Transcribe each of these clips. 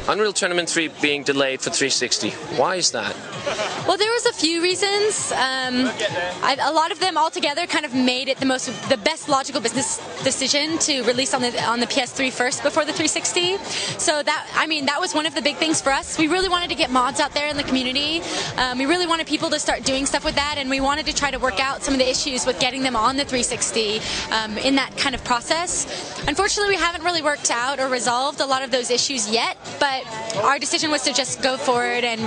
Unreal Tournament 3 being delayed for 360. Why is that? Well, there was a few reasons. A lot of them altogether kind of made it the best logical business decision to release on the PS3 first before the 360. So that was one of the big things for us. We really wanted to get mods out there in the community. We really wanted people to start doing stuff with that, and we wanted to try to work out some of the issues with getting them on the 360 in that kind of process. Unfortunately, we haven't really worked out or resolved a lot of those issues yet, but our decision was to just go forward and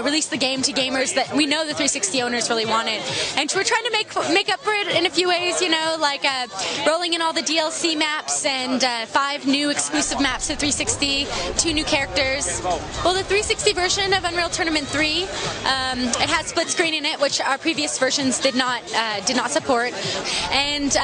release the game to gamers that we know the 360 owners really wanted. And we're trying to make up for it in a few ways, like rolling in all the DLC maps and 5 new exclusive maps to 360, 2 new characters. Well, the 360 version of Unreal Tournament 3, it has split screen in it, which our previous versions did not support. And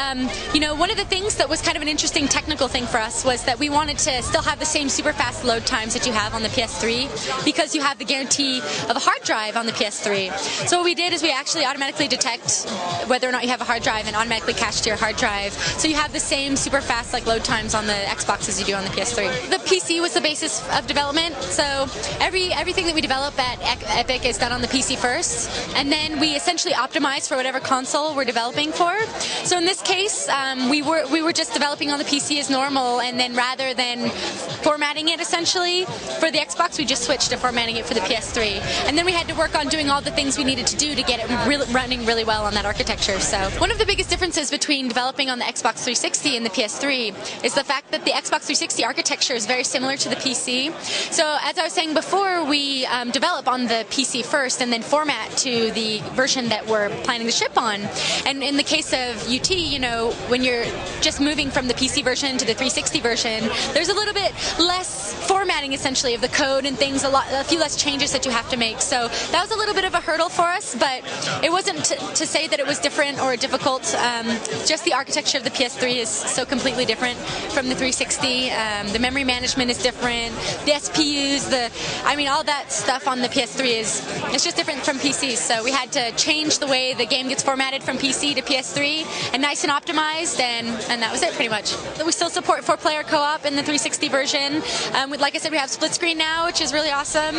one of the things that was kind of an interesting technical thing for us was that we wanted to still have the same super fast load times that you have on the PS3, because you have the guarantee of a hard drive on the PS3. So what we did is we actually automatically detect whether or not you have a hard drive and automatically cache to your hard drive. So you have the same super fast load times on the Xbox as you do on the PS3. The PC was the basis of development, so everything that we develop at Epic is done on the PC first, and then we essentially optimize for whatever console we're developing for. So in this case, we were just developing on the PC as normal, and then rather than formatting it essentially for the Xbox, we just switched to formatting it for the PS3. And then we had to work on doing all the things we needed to do to get it running really well on that architecture. So one of the biggest differences between developing on the Xbox 360 and the PS3 is the fact that the Xbox 360 architecture is very similar to the PC. So as I was saying before, we develop on the PC first and then format to the version that we're planning to ship on. And in the case of UT, when you're just moving from the PC version to the 360 version, there's a little bit less formatting essentially of the code and things, a few less changes that you have to make. So that was a little bit of a hurdle for us, but it wasn't to say that it was different or difficult. Just the architecture of the PS3 is so completely different from the 360. The memory management is different. The SPUs, all that stuff on the PS3 it's just different from PC. So we had to change the way the game gets formatted from PC to PS3 and nice and optimized, and that was it pretty much. We still support 4-player co-op in the 360 version. Like I said, we have split screen now, which is really awesome.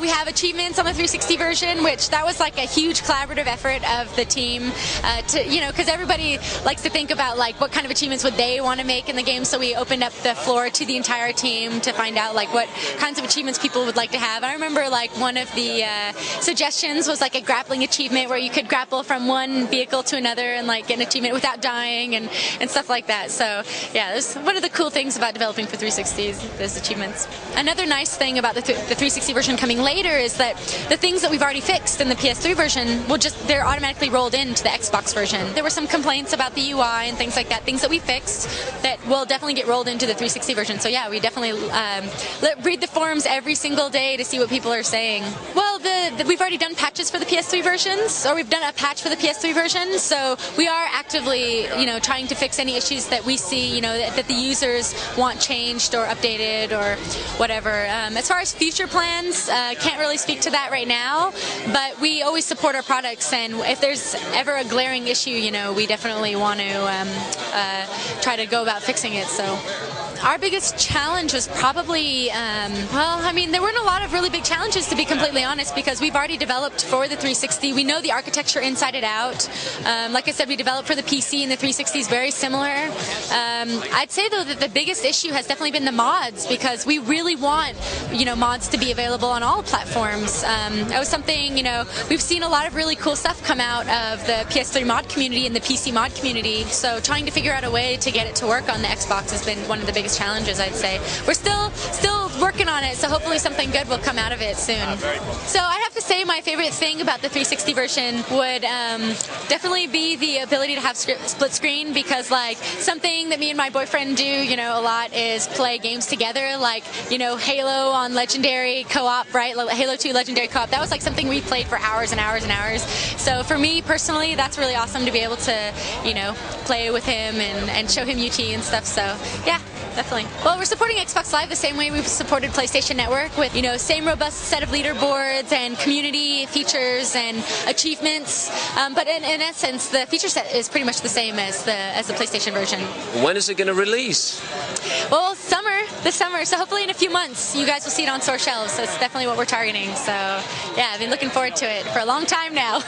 We have achievements on the 360 version, which that was like a huge collaborative effort of the team because everybody likes to think about what kind of achievements would they want to make in the game. So we opened up the floor to the entire team to find out what kinds of achievements people would like to have. I remember one of the suggestions was a grappling achievement where you could grapple from one vehicle to another and get an achievement without dying and stuff like that. So yeah, that's one of the cool things about developing for 360 is those achievements. Another nice thing about the 360 version coming later is that the things that we've already fixed in the PS3 version they're automatically rolled into the Xbox version. There were some complaints about the UI and things like that, things that we fixed that will definitely get rolled into the 360 version. So yeah, we definitely read the forums every single day to see what people are saying. Well, we've already done patches for the PS3 versions, or we've done a patch for the PS3 version, so we are actively trying to fix any issues that we see that the users want changed or updated or whatever. As far as future plans, can't really speak to that right now, but we always support our products, and if there's ever a glaring issue, we definitely want to try to go about fixing it. So our biggest challenge was probably, there weren't a lot of really big challenges, to be completely honest, because we've already developed for the 360. We know the architecture inside and out. Like I said, we developed for the PC, and the 360 is very similar. I'd say, though, that the biggest issue has definitely been the mods, because we really want, mods to be available on all platforms. That was something, we've seen a lot of really cool stuff come out of the PS3 mod community and the PC mod community, so trying to figure out a way to get it to work on the Xbox has been one of the biggest challenges, I'd say. We're still working on it, so hopefully something good will come out of it soon. So I'd have to say my favorite thing about the 360 version would definitely be the ability to have split screen, because something that me and my boyfriend do a lot is play games together, Halo on Legendary co-op, right? Halo 2 Legendary co-op. That was something we played for hours and hours and hours. So for me personally, that's really awesome to be able to play with him and show him UT and stuff. So yeah, definitely. Well, we're supporting Xbox Live the same way we've supported PlayStation Network, with same robust set of leaderboards and community features and achievements. But in essence, the feature set is pretty much the same as the PlayStation version. When is it going to release? Well, this this summer. So hopefully in a few months, you guys will see it on store shelves. So it's definitely what we're targeting. So yeah, I've been looking forward to it for a long time now.